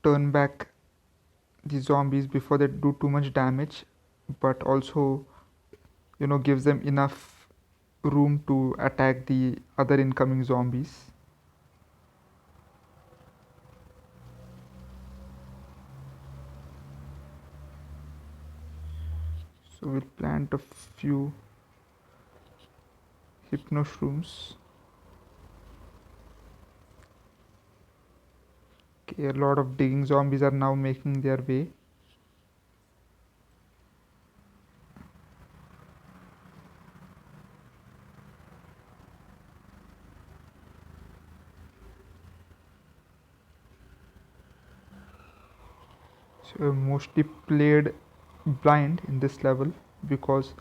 turn back the zombies before they do too much damage, but also gives them enough room to attack the other incoming zombies. So we'll plant a few hypnoshrooms. Okay, a lot of digging zombies are now making their way. So we mostly played blind in this level because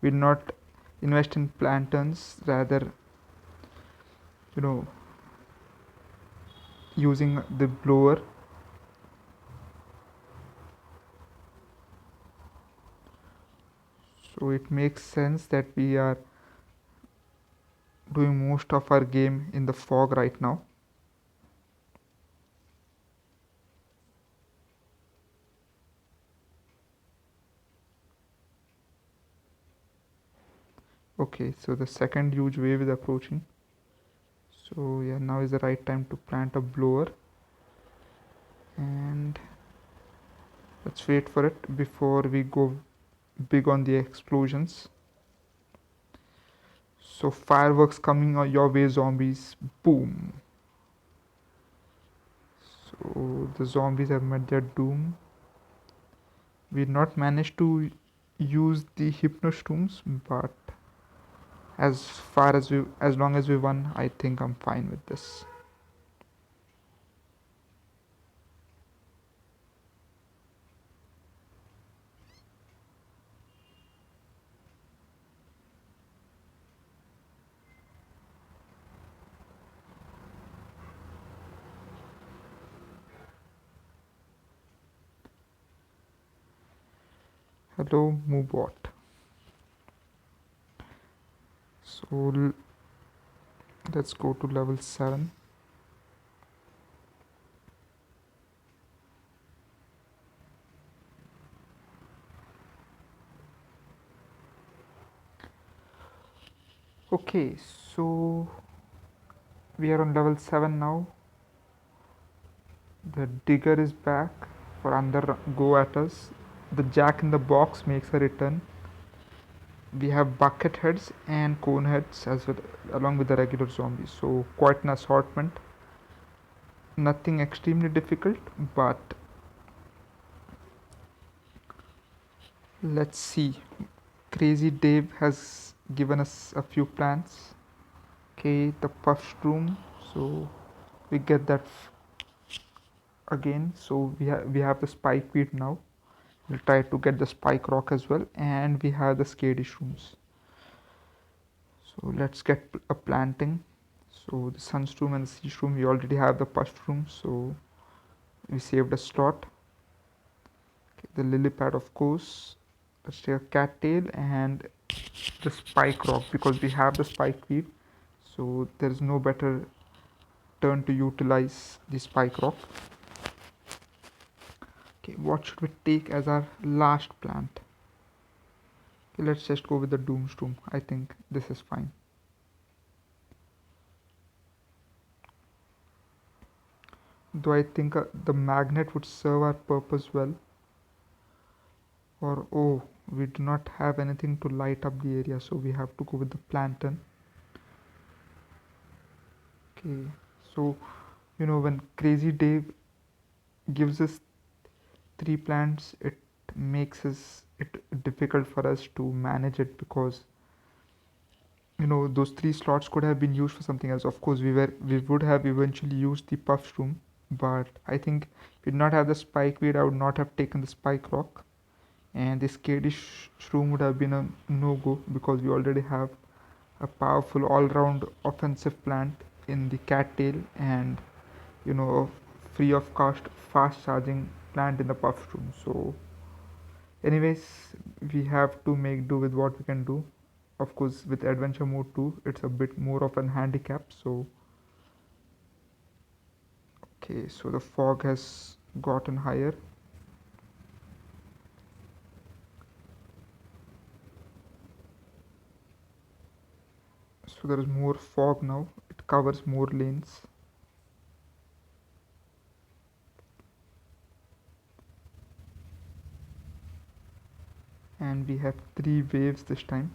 we did not invest in plantains, rather you know using the blower. So it makes sense that we are doing most of our game in the fog right now. Okay, so the second huge wave is approaching. So yeah, now is the right time to plant a blower, and let's wait for it before we go big on the explosions. So fireworks coming on your way, zombies. Boom. So the zombies have met their doom. We did not manage to use the hypnoshrooms, but as long as we won, I think I'm fine with this. Hello, Moobot. So let's go to level 7. Okay, so we are on level 7 now. The digger is back for another go at us. The jack in the box makes a return. We have bucket heads and cone heads as well, along with the regular zombies. So quite an assortment. Nothing extremely difficult, but let's see. Crazy Dave has given us a few plans. Okay, the puff room. So we get that again. So we have the spike weed now. We'll try to get the spike rock as well, and we have the scary shrooms. So let's get a planting. So the sunstone and the sea shroom, we already have the push room, so we saved a slot. Okay, the lily pad, of course. Let's take a cattail and the spike rock, because we have the spike weave, so there is no better turn to utilize the spike rock. Okay, what should we take as our last plant? Okay, let's just go with the doomstorm. I think this is fine. Though I think the magnet would serve our purpose well. Or oh, we do not have anything to light up the area, so we have to go with the plantain. Okay, so when Crazy Dave gives us 3 plants, it makes it difficult for us to manage it, because those 3 slots could have been used for something else. Of course, we would have eventually used the puff room, but I think if we did not have the spike weed, I would not have taken the spike rock, and this Kadish shroom would have been a no-go, because we already have a powerful all-round offensive plant in the cattail, and a free of cost fast charging plant in the puff room. So anyways, we have to make do with what we can do. Of course, with adventure mode 2, it's a bit more of an handicap. So Okay, so the fog has gotten higher. So there is more fog now. It covers more lanes. And we have three waves this time.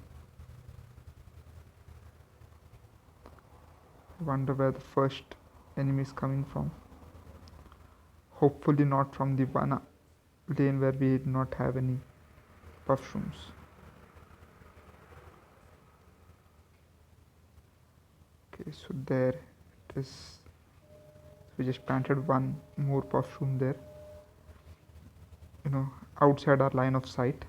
I wonder where the first enemy is coming from. Hopefully not from the one lane where we did not have any puff shrooms. Okay, so there it is. We just planted one more puff shroom there. You know, outside our line of sight.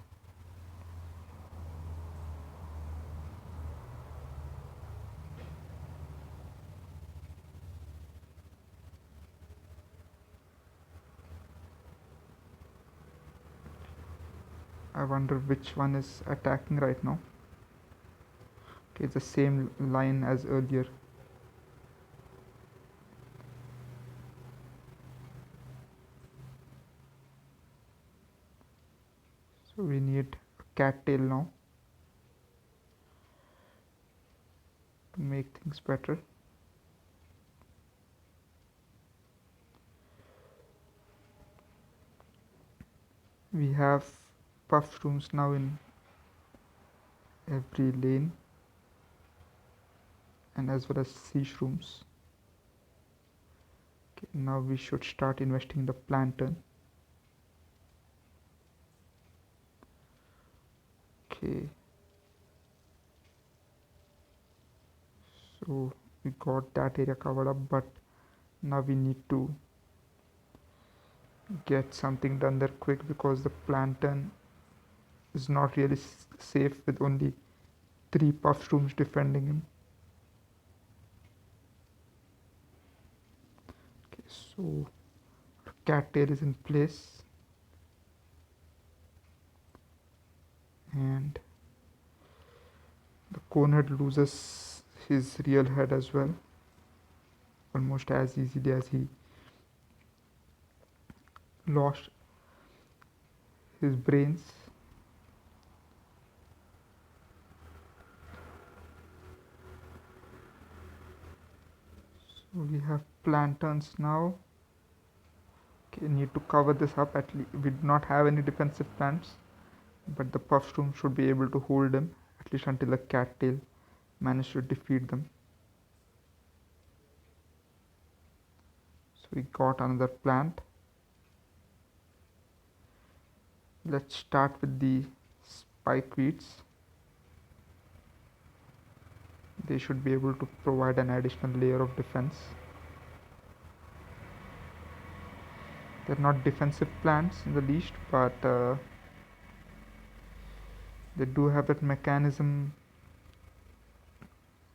I wonder which one is attacking right now. Okay, it's the same line as earlier. So we need a cattail now to make things better. We have puff shrooms now in every lane, and as well as sea shrooms. Okay, now we should start investing in the plantain. Okay, so we got that area covered up, but now we need to get something done there quick because the plantain is not really safe with only three puff shrooms defending him. Okay, so cattail is in place, and the conehead loses his real head as well, almost as easily as he lost his brains. So we have plantains now. Okay, need to cover this up. At least we do not have any defensive plants, but the puff shroom should be able to hold them at least until the cattail managed to defeat them. So we got another plant. Let's start with the spikeweeds. They should be able to provide an additional layer of defense. They're not defensive plants in the least, but they do have that mechanism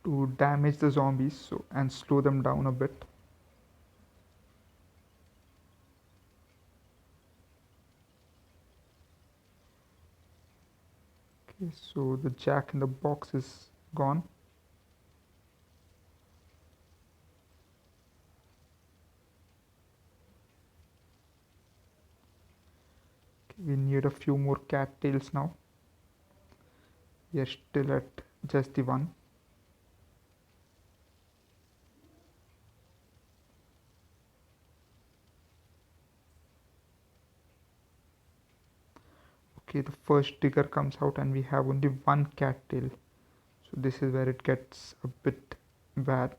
to damage the zombies and slow them down a bit. Okay, so the jack in the box is gone. Okay, we need a few more cattails now. We are still at just the one. Okay, the first trigger comes out and we have only one cattail. So this is where it gets a bit bad.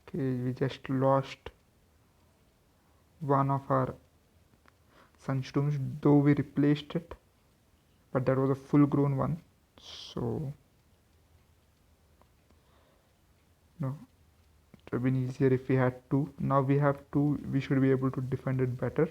Okay, we just lost one of our sunstorms, though we replaced it, but that was a full grown one. So no, it would have been easier if we had two. Now we have two, we should be able to defend it better.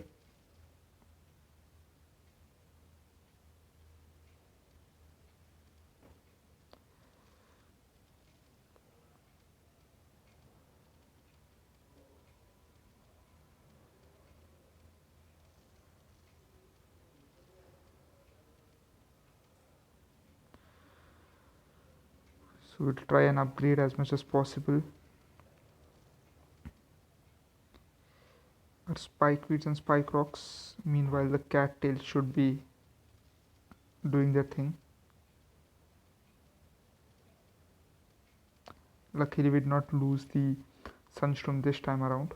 So we'll try and upgrade as much as possible our spike weeds and spike rocks. Meanwhile, the cattails should be doing their thing. Luckily, we did not lose the sunstone this time around.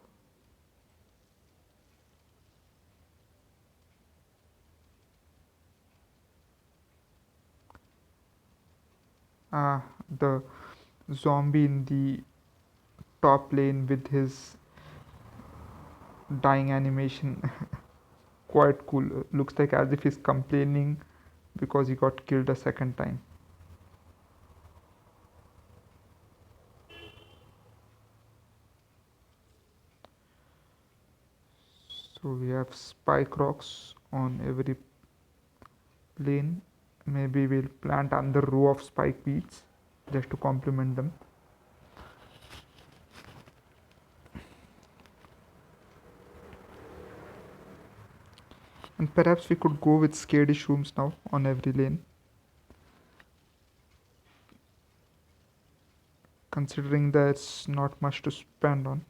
The zombie in the top lane with his dying animation, quite cool. Looks like as if he's complaining because he got killed a second time. So we have spike rocks on every lane. Maybe we'll plant another row of spike weeds just to complement them. And perhaps we could go with skadish rooms now on every lane, considering there's not much to spend on.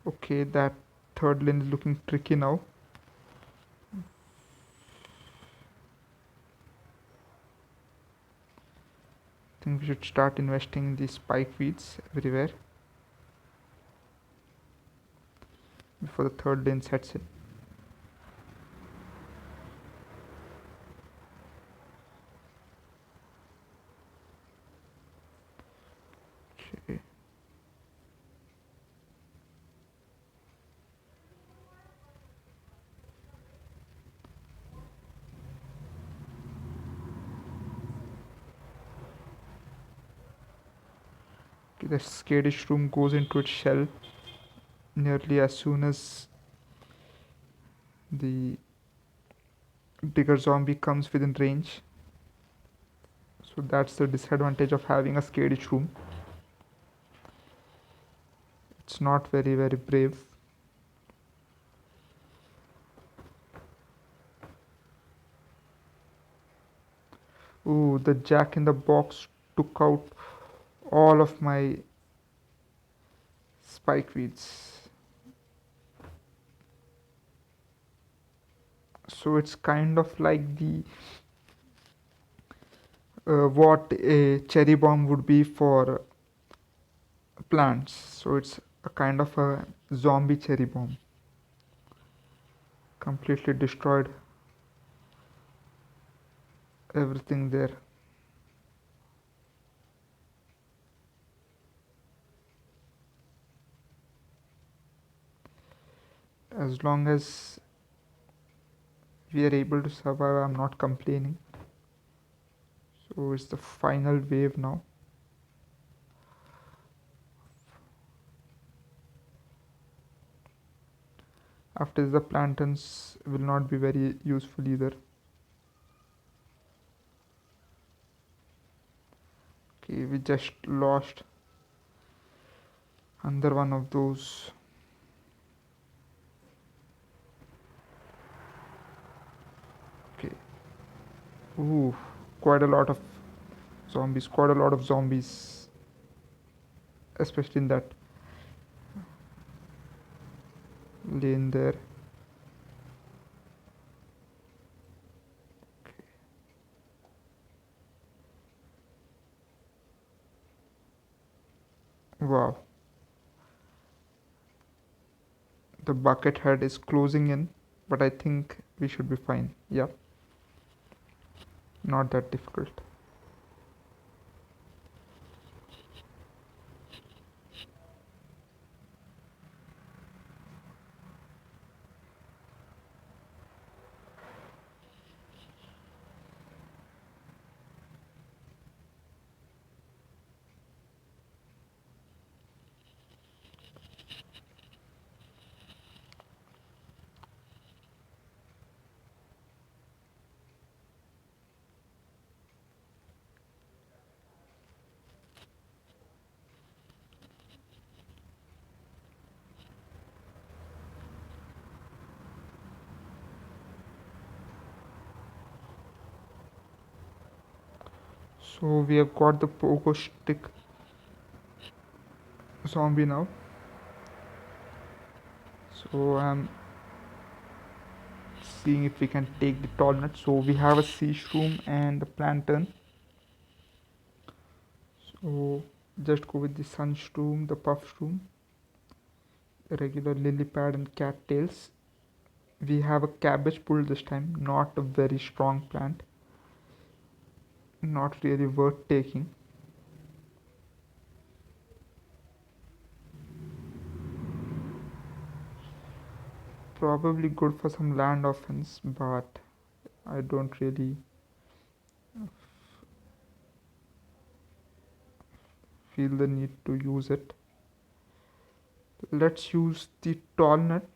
Okay, that third lane is looking tricky now. I think we should start investing in the spike weeds everywhere before the third lane sets in. Okay. Okay, the skadish room goes into its shell nearly as soon as the bigger zombie comes within range. So that's the disadvantage of having a skadish room. It's not very brave. Ooh, the jack in the box took out all of my spike weeds. So it's kind of like the what a cherry bomb would be for plants. So it's a kind of a zombie cherry bomb. Completely destroyed everything there. As long as we are able to survive, I'm not complaining. So it's the final wave now. After this, the plantains will not be very useful either. Okay, we just lost another one of those. Okay. Ooh, quite a lot of zombies, quite a lot of zombies, especially in that lane there. Okay. Wow. The bucket head is closing in, but I think we should be fine. Yeah. Not that difficult. So we have got the pogo stick zombie now. So I'm seeing if we can take the tall nut. So we have a sea shroom and the plantain. So just go with the sun shroom, the puff shroom, regular lily pad and cattails. We have a cabbage pull this time, not a very strong plant, not really worth taking. Probably good for some land offense, but I don't really feel the need to use it. Let's use the tall nut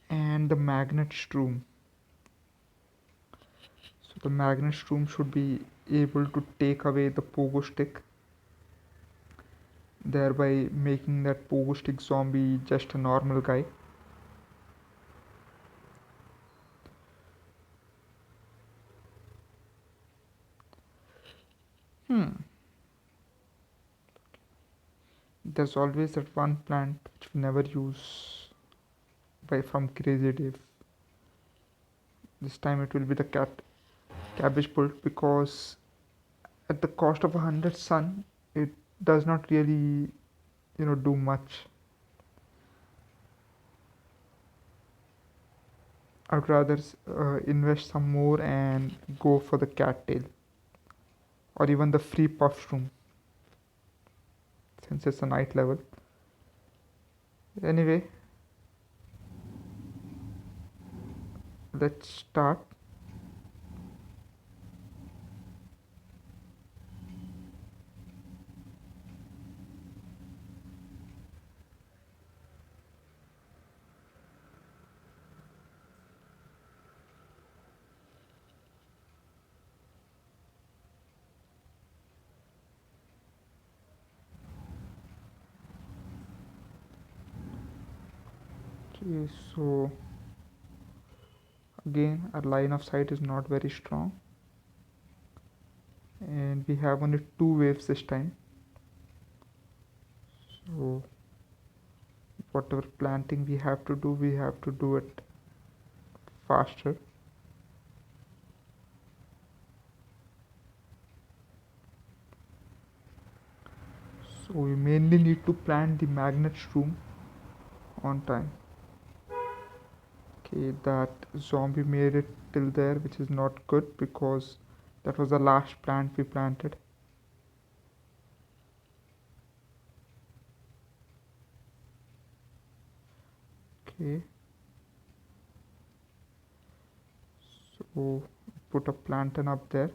and the magnet shroom. So the magnet shroom should be able to take away the pogo stick, thereby making that pogo stick zombie just a normal guy. Hmm. There's always that one plant which we never use by from Crazy Dave. This time it will be the cabbage pult because at the cost of 100 sun, it does not really, do much. I'd rather invest some more and go for the cattail or even the free puff room since it's a night level. Anyway, let's start. Okay, so again, our line of sight is not very strong, and we have only two waves this time. So whatever planting we have to do it faster. So we mainly need to plant the magnet shroom on time. Okay, that zombie made it till there, which is not good because that was the last plant we planted. Okay, so put a plantain up there.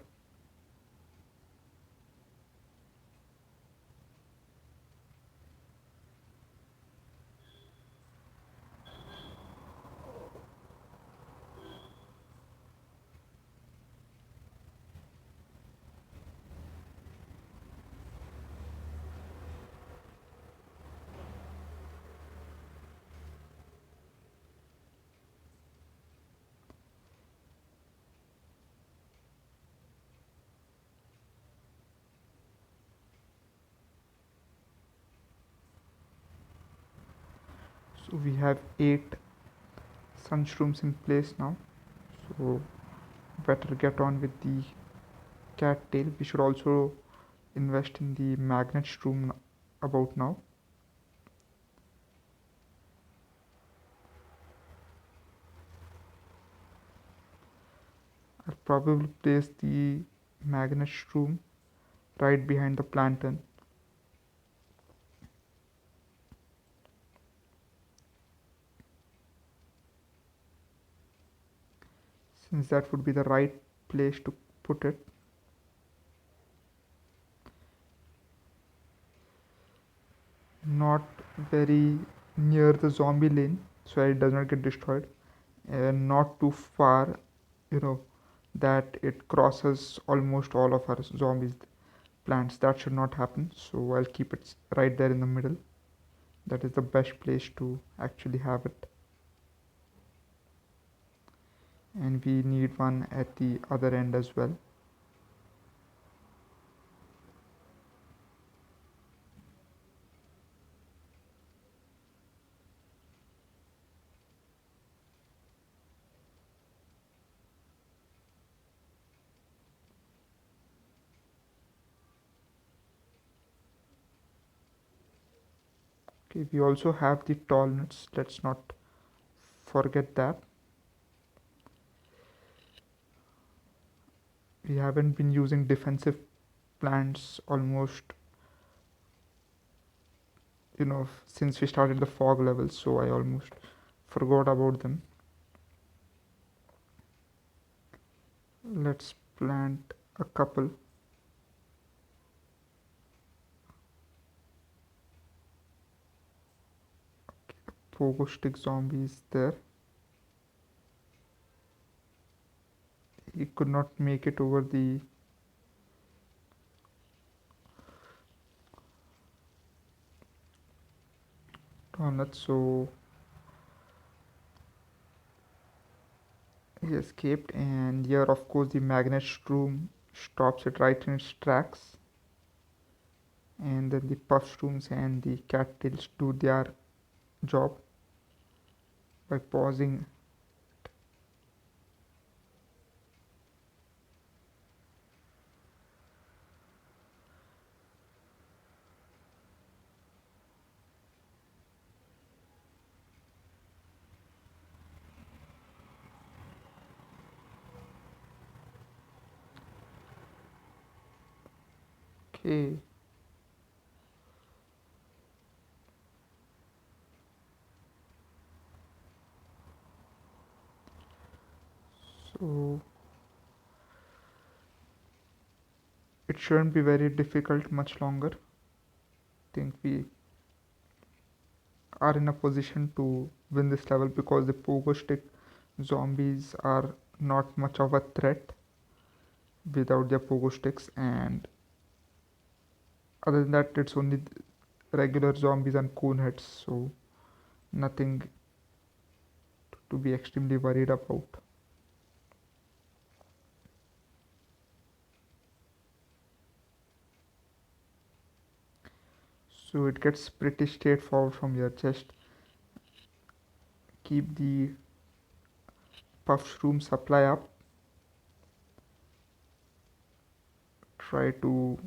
So we have 8 sunshrooms in place now. So better get on with the cattail. We should also invest in the magnet shroom about now. I'll probably place the magnet shroom right behind the plantain. Since that would be the right place to put it. Not very near the zombie lane so it does not get destroyed, and not too far, you know, that it crosses almost all of our zombies plants. That should not happen, so I'll keep it right there in the middle. That is the best place to actually have it. And we need one at the other end as well. Okay, we also have the tall nuts, let's not forget that. We haven't been using defensive plants almost, since we started the fog levels, so I almost forgot about them. Let's plant a couple. Pogo stick zombies there. He could not make it over the donut, so he escaped. And here, of course, the magnet shroom stops it right in its tracks. And then the puff shrooms and the cattails do their job by pausing. Okay, so it shouldn't be very difficult much longer. I think we are in a position to win this level because the pogo stick zombies are not much of a threat without their pogo sticks, and other than that it's only regular zombies and cone heads, so nothing to be extremely worried about. So it gets pretty straightforward from here. Just keep the puff shroom supply up, try to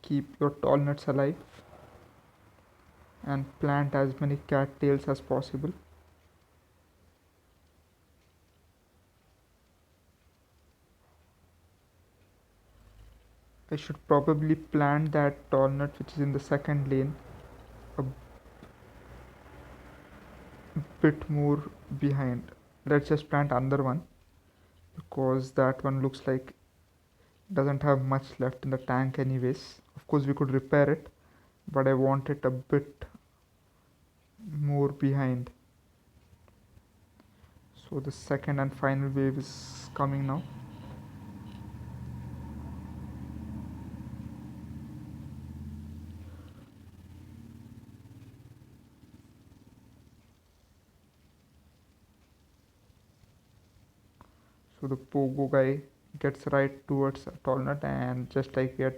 keep your tall nuts alive, and plant as many cattails as possible. I should probably plant that tall nut which is in the second lane a bit more behind. Let's just plant another one because that one looks like doesn't have much left in the tank anyways. Of course we could repair it, but I want it a bit more behind. So the second and final wave is coming now. So the pogo guy gets right towards Tallnut, and just like we had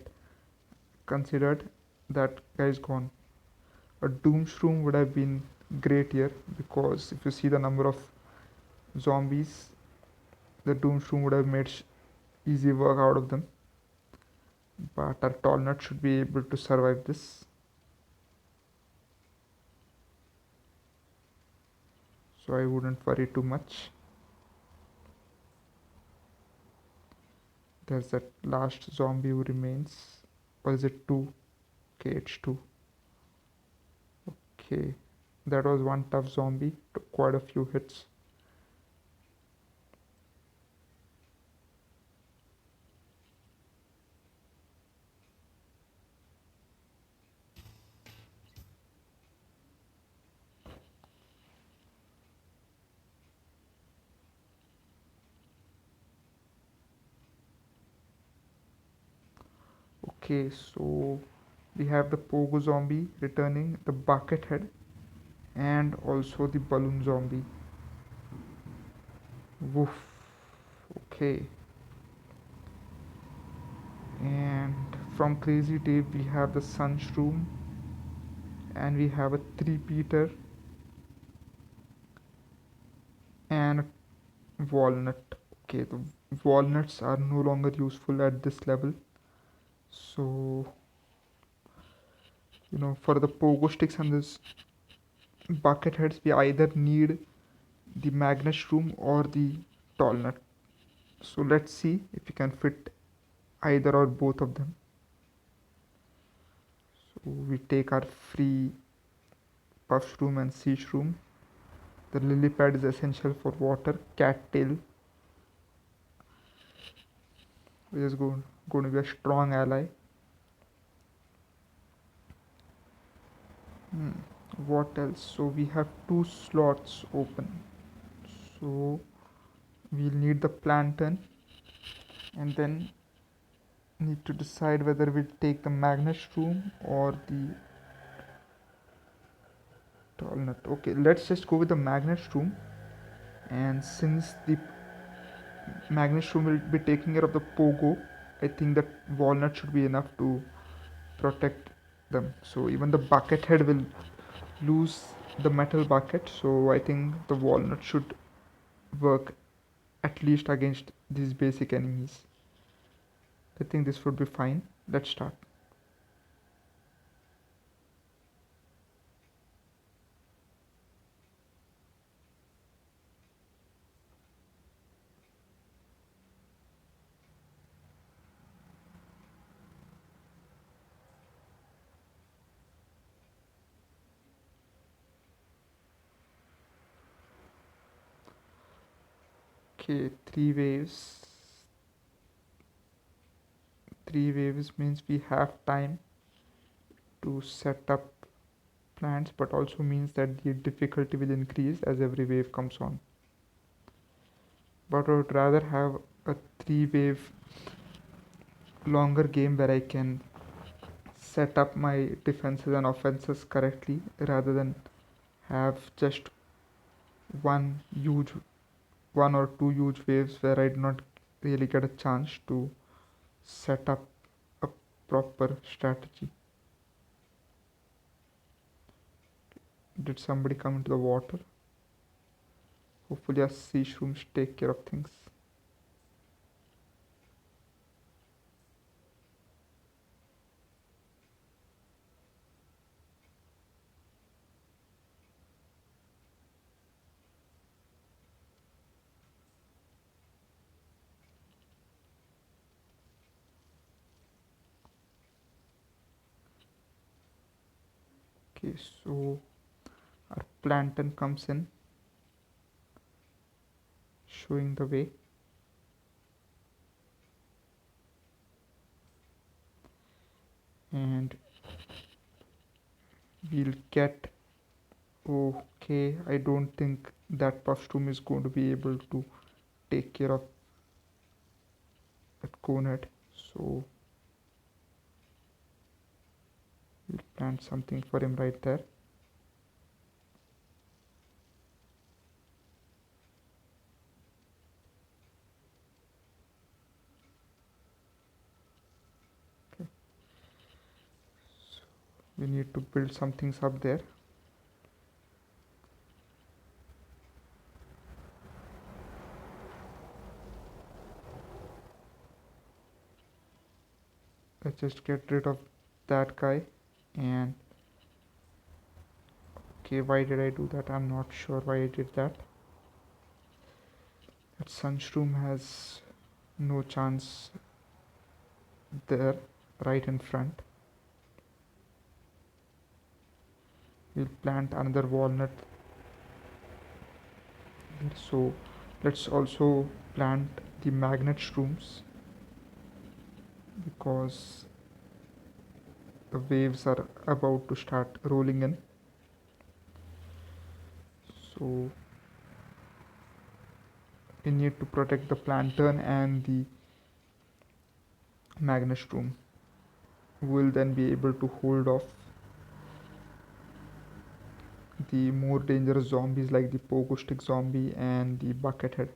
considered, that guy is gone. A doom shroom would have been great here because if you see the number of zombies, the doom shroom would have made easy work out of them. But our Tallnut should be able to survive this. So I wouldn't worry too much. There's that last zombie who remains. Or is it two? Okay, it's two. Okay, that was one tough zombie. Took quite a few hits. Okay, so we have the pogo zombie returning, the bucket head, and also the balloon zombie. Woof. Okay. And from Crazy Dave we have the Sun Shroom, and we have a three-peater and a walnut. Okay, the walnuts are no longer useful at this level. So For the pogo sticks and this bucket heads, we either need the magnet shroom or the tall nut. So let's see if we can fit either or both of them. So we take our free puff shroom and sea shroom. The lily pad is essential for water. Cattail is going to be a strong ally. Hmm. What else? So we have two slots open. So we'll need the plantain and then need to decide whether we'll take the magnet shroom or the tall nut. Okay, let's just go with the magnet shroom. And since the magnet shroom will be taking care of the pogo, I think that walnut should be enough to protect them. So even the bucket head will lose the metal bucket, so I think the walnut should work at least against these basic enemies. I think this would be fine. Let's start. Okay, three waves means we have time to set up plants, but also means that the difficulty will increase as every wave comes on. But I would rather have a three wave longer game where I can set up my defenses and offenses correctly rather than have just one huge one or two huge waves where I do not really get a chance to set up a proper strategy. Did somebody come into the water? Hopefully our sea shrooms take care of things. Okay, so our plantain comes in, showing the way. And we'll get, okay, I don't think that puffstroom is going to be able to take care of that conehead, so we'll plant something for him right there. Okay. So we need to build some things up there. Let's just get rid of that guy. And okay, why did I do that? I'm not sure why I did that. That sunshroom has no chance there, right in front. We'll plant another walnut. So let's also plant the magnet shrooms because the waves are about to start rolling in. So we need to protect the plantain and the magnet shroom. Will then be able to hold off the more dangerous zombies like the pogo stick zombie and the bucket head.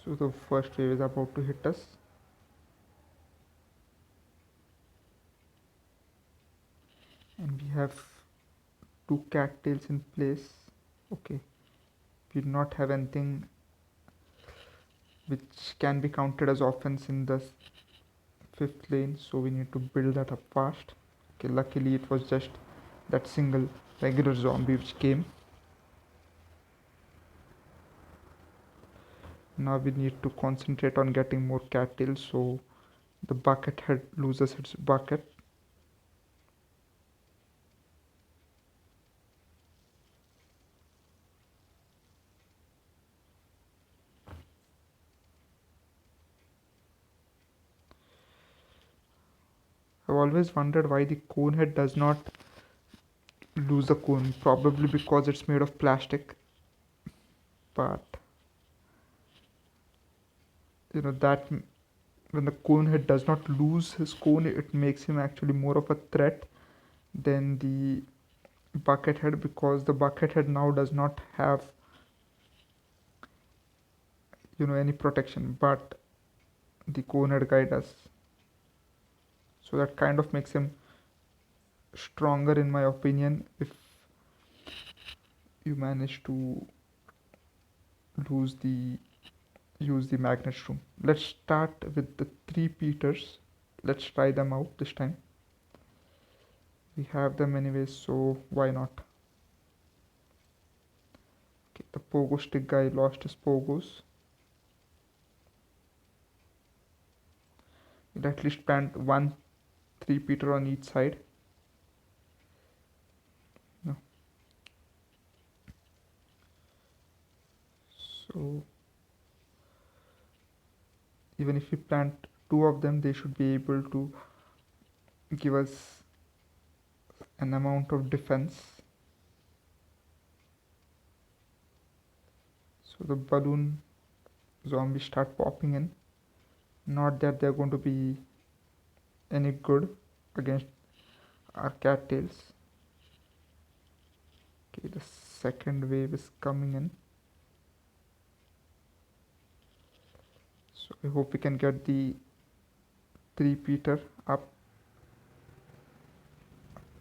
So the first wave is about to hit us. we have two cattails in place. Okay, we do not have anything which can be counted as offense in the fifth lane, so we need to build that up fast. Okay, luckily it was just that single regular zombie which came. Now we need to concentrate on getting more cattails so the bucket head loses its bucket. I've always wondered why the cone head does not lose the cone, probably because it's made of plastic. But you know that when the cone head does not lose his cone, it makes him actually more of a threat than the bucket head, because the bucket head now does not have any protection, but the cone head guy does. So that kind of makes him stronger in my opinion if you manage to lose the use the magnet shroom. Let's start with the three Peters. Let's try them out this time. We have them anyways, so why not? Okay, the pogo stick guy lost his pogos. We'll at least plant one three Peter on each side. No. So even if we plant two of them, they should be able to give us an amount of defense. So the balloon zombies start popping in. Not that they're going to be any good against our cattails. Okay, the second wave is coming in. So I hope we can get the three Peter up.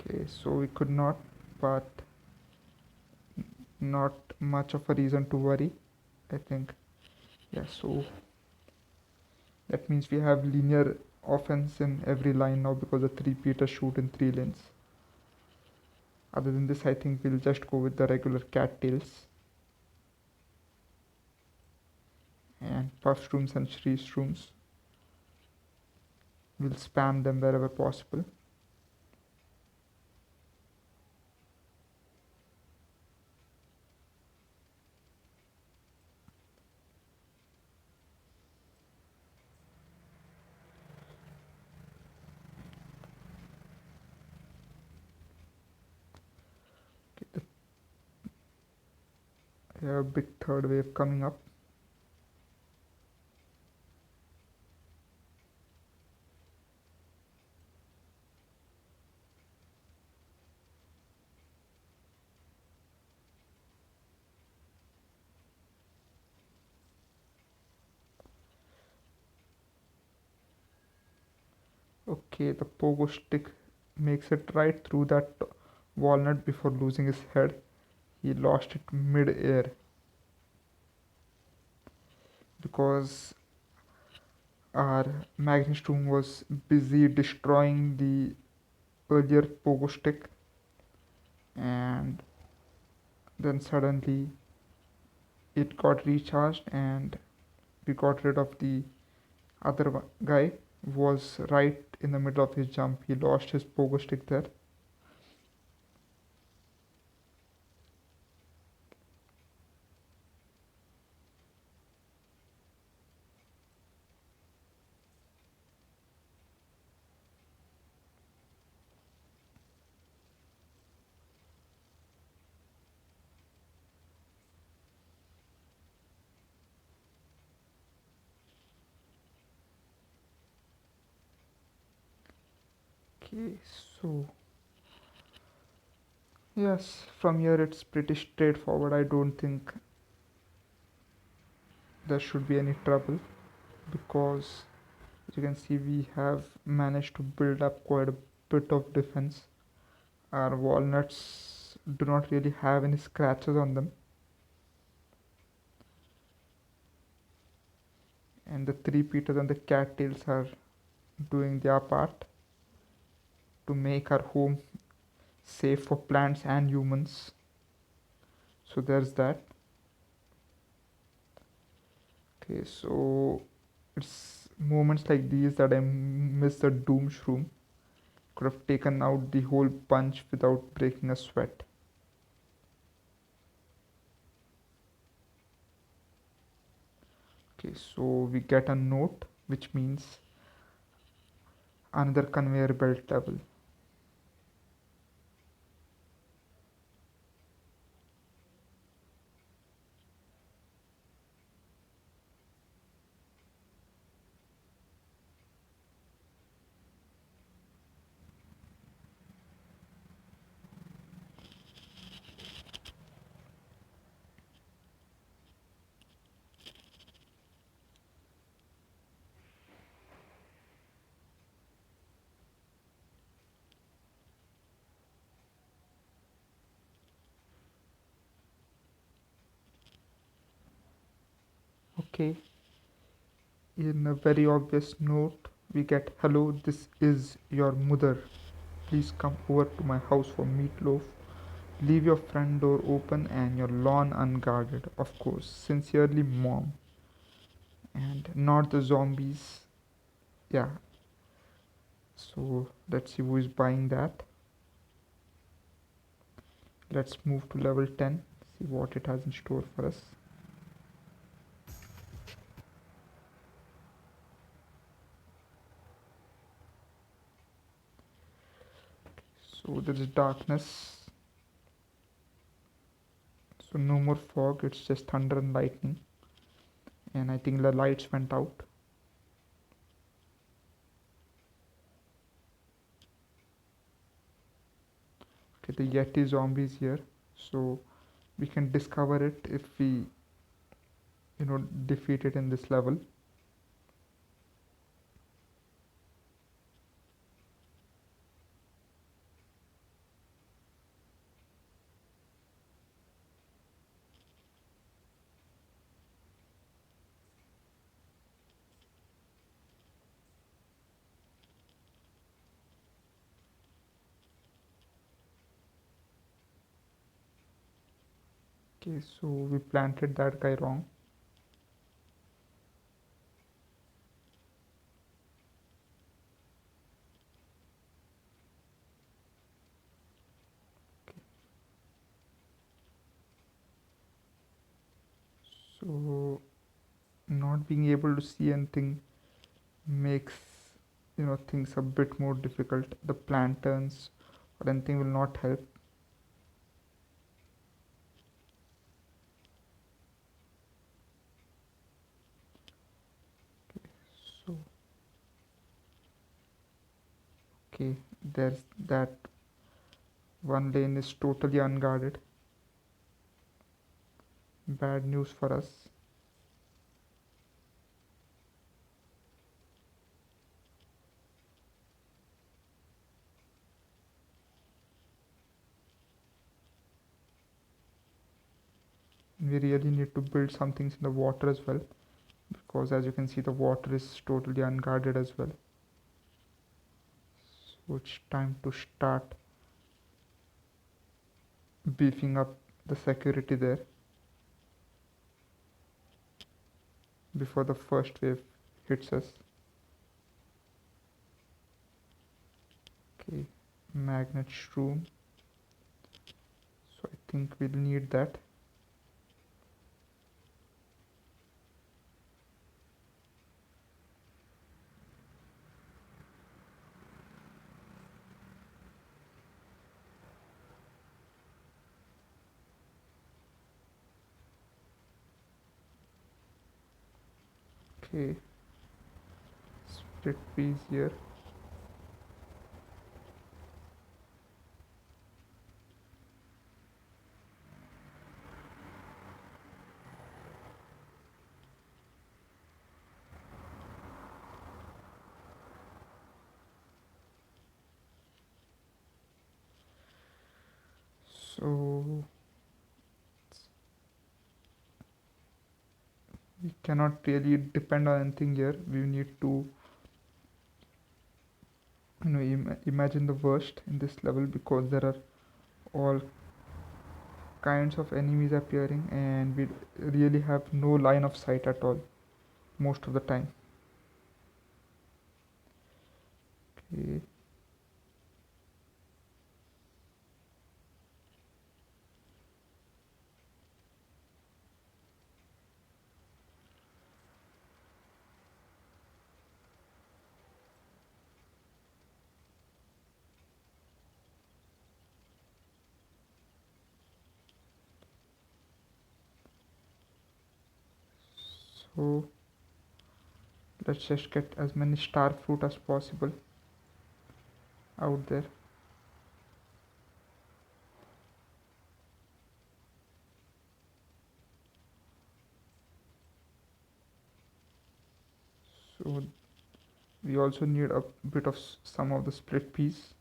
Okay, so we could not, but not much of a reason to worry, I think. Yeah, so that means we have linear offense in every line now because the three Peter shoot in three lanes. Other than this, I think we'll just go with the regular cattails and puff shrooms and shri shrooms. We'll spam them wherever possible. Okay, we have a big third wave coming up. Okay, the pogo stick makes it right through that walnut before losing his head. He lost it mid-air because our Magnistrum was busy destroying the earlier pogo stick, and then suddenly it got recharged and we got rid of the other guy who was right in the middle of his jump. He lost his pogo stick there. Okay, so yes, from here it's pretty straightforward. I don't think there should be any trouble because as you can see we have managed to build up quite a bit of defense Our walnuts do not really have any scratches on them, and the three Peters and the cattails are doing their part to make our home safe for plants and humans. So there's that. Okay, so it's moments like these that I miss the doom shroom. Could have taken out the whole bunch without breaking a sweat. Okay, so we get a note, which means another conveyor belt level. Okay, in a very obvious note, we get hello, this is your mother. Please come over to my house for meatloaf. Leave your front door open and your lawn unguarded. Of course, sincerely, mom. And not the zombies. Yeah, so let's see who is buying that. Let's move to level 10, see what it has in store for us. So there is darkness, so no more fog, it's just thunder and lightning. And I think the lights went out. Okay, the Yeti zombie is here, so we can discover it if we, defeat it in this level. Okay, so we planted that guy wrong. So not being able to see anything makes things a bit more difficult. The plantains or anything will not help. So okay, there's that one lane is totally unguarded. Bad news for us. We really need to build some things in the water as well, because as you can see the water is totally unguarded as well. So it's time to start beefing up the security there before the first wave hits us. Okay, magnet shroom, so I think we'll need that. Okay, split piece here. cannot really depend on anything here. We need to, imagine the worst in this level, because there are all kinds of enemies appearing and we really have no line of sight at all most of the time. Okay. So let's just get as many star fruit as possible out there. So we also need a bit of some of the split peas.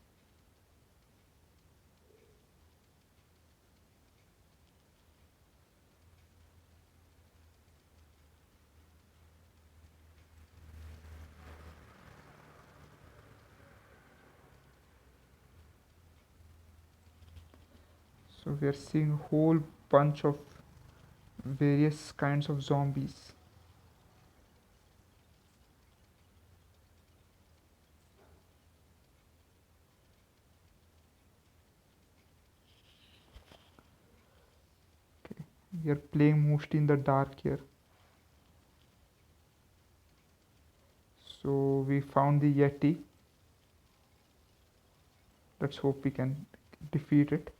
So we are seeing a whole bunch of various kinds of zombies. We are playing mostly in the dark here. So we found the Yeti. Let's hope we can defeat it.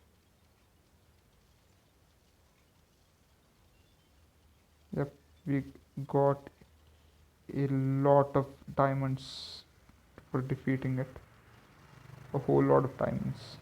Yep, we got a lot of diamonds for defeating it. A whole lot of diamonds.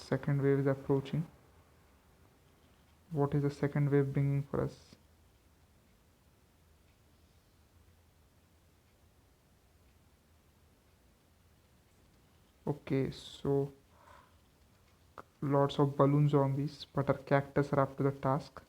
Second wave is approaching. What is the second wave bringing for us? Okay, so lots of balloon zombies, but our cactus are up to the task.